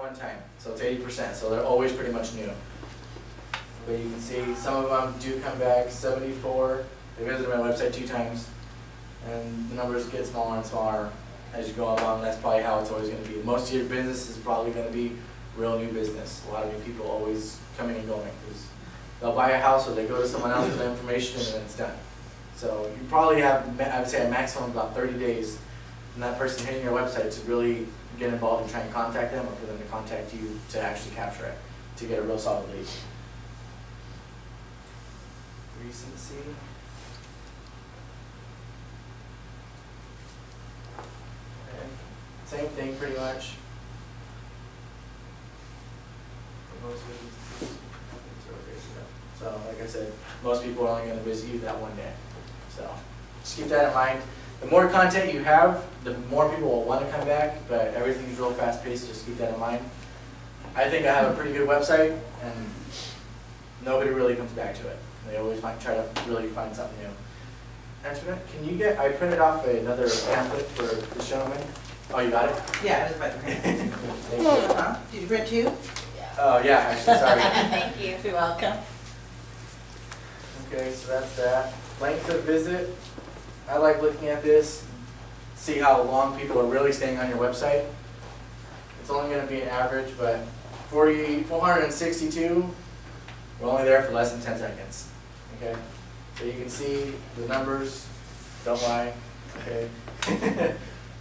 one time, so it's 80%, so they're always pretty much new. But you can see some of them do come back, 74, they visited my website 2 times, and the numbers get smaller and smaller as you go along. That's probably how it's always going to be. Most of your business is probably going to be real new business. A lot of new people always coming and going, because they'll buy a house or they go to someone else with the information and then it's done. So you probably have, I would say, a maximum of about 30 days from that person hitting your website to really get involved and try and contact them, or for them to contact you to actually capture it, to get a real solid lead. Recency. Okay. Same thing pretty much. For most businesses. So like I said, most people are only going to visit you that one day. So just keep that in mind. The more content you have, the more people will want to come back, but everything's real fast paced, just keep that in mind. I think I have a pretty good website, and nobody really comes back to it. They always try to really find something new. Antoinette, can you get, I printed off another pamphlet for the gentleman. Oh, you got it? Yeah, I was about to print it. Thank you. Huh? Did you print too? Oh, yeah, actually, sorry. Thank you. You're welcome. Okay, so that's that. Length of visit. I like looking at this, see how long people are really staying on your website. It's only going to be an average, but 462, we're only there for less than 10 seconds. Okay, so you can see the numbers. Don't lie. Okay,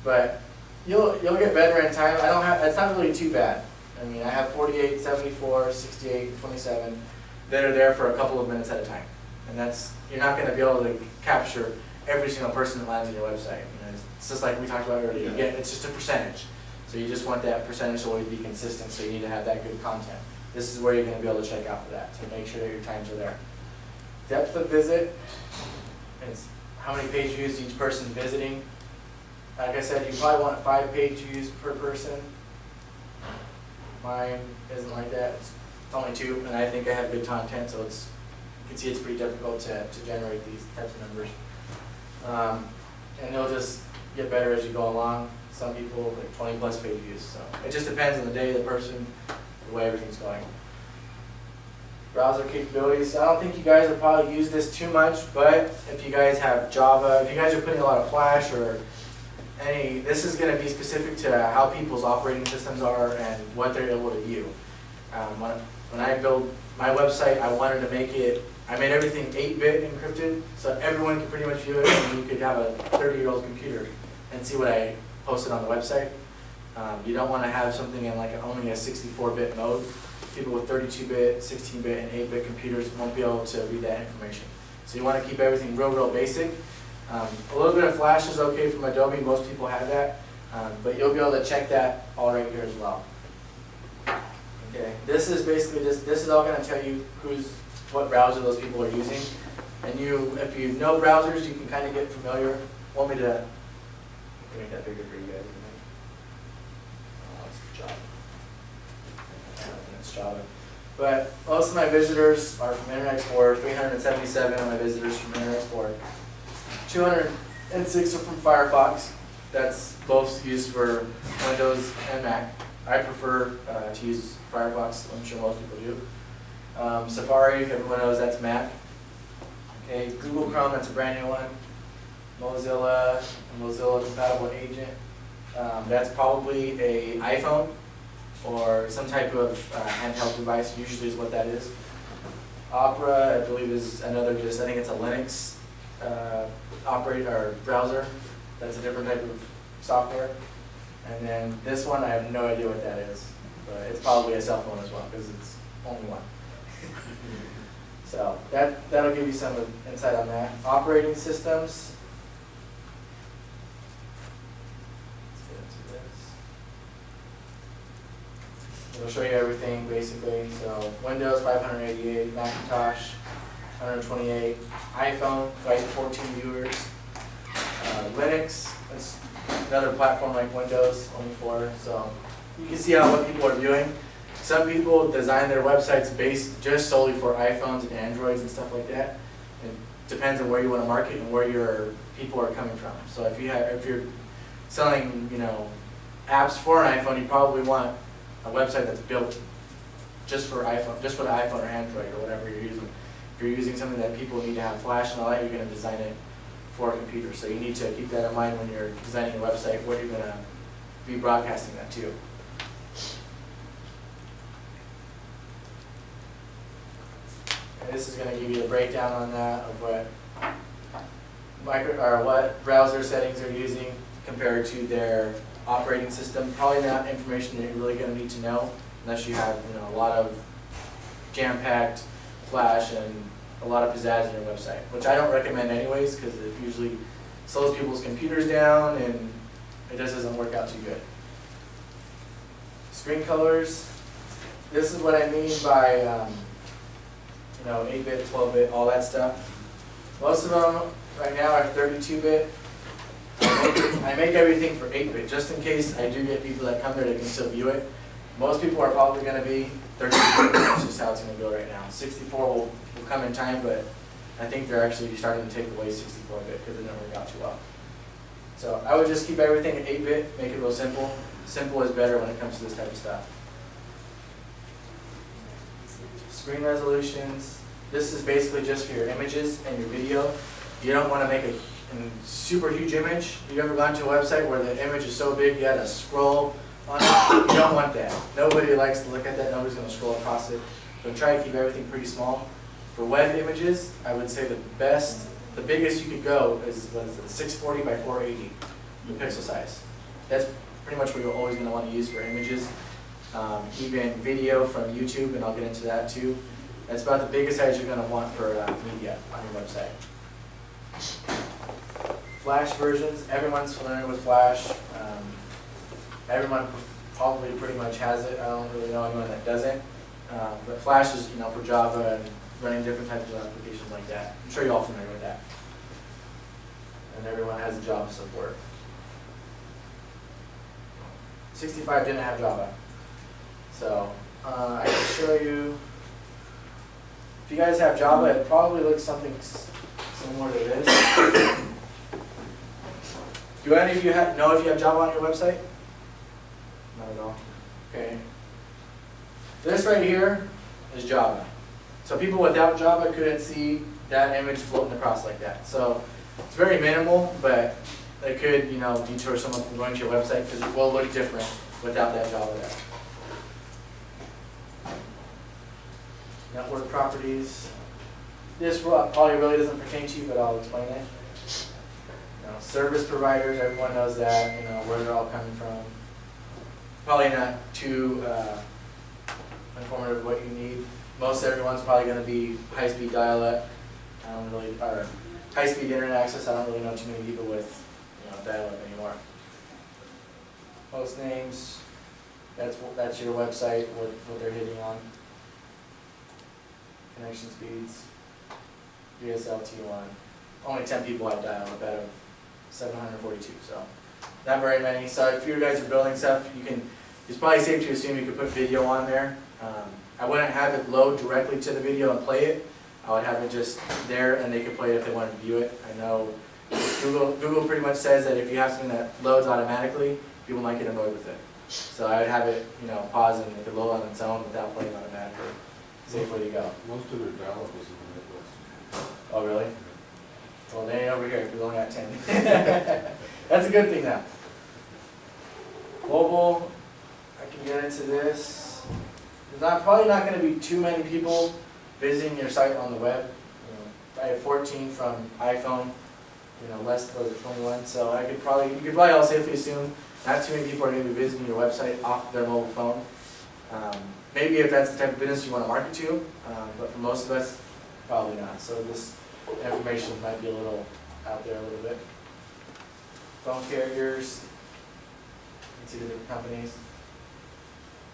but you'll get better in time. I don't have. It's not really too bad. I mean, I have 48, 74, 68, 27 that are there for a couple of minutes at a time, and that's, you're not going to be able to capture every single person that lands on your website. You know, it's just like we talked about earlier. It's just a percentage. So you just want that percentage to always be consistent, so you need to have that good content. This is where you're going to be able to check out for that, to make sure that your times are there. Depth of visit, it's how many page views each person's visiting. Like I said, you probably want 5 page views per person. Mine isn't like that. It's only 2, and I think I have good content, so it's, you can see it's pretty difficult to generate these types of numbers. And it'll just get better as you go along. Some people like 20 plus page views. So it just depends on the day, the person, the way everything's going. Browser capabilities. I don't think you guys will probably use this too much, but if you guys have Java, if you guys are putting a lot of Flash or any, this is going to be specific to how people's operating systems are and what they're able to view. When I built my website, I wanted to make it, I made everything 8-bit encrypted, so everyone could pretty much view it, and you could have a 30-year-old computer and see what I posted on the website. You don't want to have something in like only a 64-bit mode. People with 32-bit, 16-bit, and 8-bit computers won't be able to read that information. So you want to keep everything real basic. A little bit of Flash is okay from Adobe. Most people have that, but you'll be able to check that all right here as well. Okay, this is basically just, this is all going to tell you what browser those people are using. And if you know browsers, you can kind of get familiar. Want me to make that bigger for you guys? It's Java. I don't think it's Java. But most of my visitors are from Internet Explorer. 377 of my visitors from Internet Explorer. 206 are from Firefox. That's both used for Windows and Mac. I prefer to use Firefox. I'm sure most people do. Safari, everyone knows that's Mac. Okay, Google Chrome, that's a brand new one. Mozilla compatible agent. That's probably a iPhone or some type of handheld device, usually is what that is. Opera, I believe, is another, I think it's a Linux browser. That's a different type of software. And then this one, I have no idea what that is, but it's probably a cell phone as well, because it's only one. So that'll give you some insight on that. Operating systems. Let's get into this. It'll show you everything basically. So Windows 588, Macintosh 128, iPhone 14 viewers, Linux. That's another platform like Windows, only 4. So you can see what people are viewing. Some people design their websites based just solely for iPhones and Androids and stuff like that. It depends on where you want to market and where your people are coming from. So if you're selling, apps for an iPhone, you probably want a website that's built just for iPhone, just for the iPhone or Android or whatever you're using. If you're using something that people need to have flash and all that, you're going to design it for a computer. So you need to keep that in mind when you're designing a website, what you're going to be broadcasting that to. And this is going to give you a breakdown on that of what what browser settings they're using compared to their operating system. Probably not information that you're really going to need to know unless you have a lot of jam-packed flash and a lot of pizzazz in your website, which I don't recommend anyways because it usually slows people's computers down and it just doesn't work out too good. Screen colors. This is what I mean by 8-bit, 12-bit, all that stuff. Most of them right now are 32-bit. I make everything for 8-bit just in case I do get people that come there that can still view it. Most people are probably going to be 32-bit. That's just how it's going to go right now. 64 will come in time, but I think they're actually starting to take away 64-bit because it didn't work out too well. So I would just keep everything at 8-bit, make it real simple. Simple is better when it comes to this type of stuff. Screen resolutions. This is basically just for your images and your video. You don't want to make a super huge image. You've ever gone to a website where the image is so big you got to scroll on it? You don't want that. Nobody likes to look at that. Nobody's going to scroll across it. So try to keep everything pretty small. For web images, I would say the biggest you could go is 640 by 480, the pixel size. That's pretty much what you're always going to want to use for images. Even video from YouTube, and I'll get into that too. That's about the biggest size you're going to want for media on your website. Flash versions, everyone's familiar with Flash. Everyone probably pretty much has it. I don't really know anyone that doesn't. But Flash is for Java and running different types of applications like that. I'm sure you're all familiar with that. And everyone has Java support. 65 didn't have Java. So I can show you. If you guys have Java, it probably looks something similar to this. Do any of you know if you have Java on your website? Not at all. Okay. This right here is Java. So people without Java couldn't see that image floating across like that. So it's very minimal, but it could, deter someone from going to your website because it will look different without that Java there. Network properties. This probably really doesn't pertain to you, but I'll explain it. Service providers, everyone knows that, where they're all coming from. Probably not too informative what you need. Most everyone's probably going to be high-speed dial-up. Or high-speed internet access. I don't really know too many people with dial-up anymore. Host names. That's your website. What they're hitting on. Connection speeds. VSL T1. Only 10 people have dial-up out of 742, so not very many. So if you guys are building stuff, it's probably safe to assume you could put video on there. I wouldn't have it load directly to the video and play it. I would have it just there and they could play it if they wanted to view it. I know Google pretty much says that if you have something that loads automatically, people might get annoyed with it. So I would have it, pause and it could load on its own without playing automatically. Safe way to go. Most of their dial-up is in the Midwest. Oh, really? Well, they ain't over here because we only got 10. That's a good thing now. Mobile, I can get into this. There's probably not going to be too many people visiting your site on the web. I have 14 from iPhone, less than 21. So you could probably all safely assume not too many people are going to be visiting your website off their mobile phone. Maybe if that's the type of business you want to market to, but for most of us, probably not. So this information might be a little out there a little bit. Phone carriers, you can see the different companies.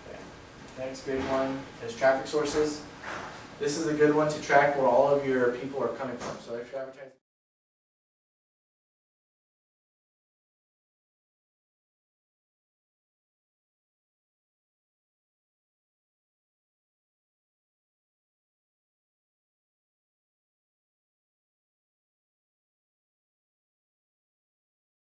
Okay. Next big one is traffic sources. This is a good one to track where all of your people are coming from. So if you're advertising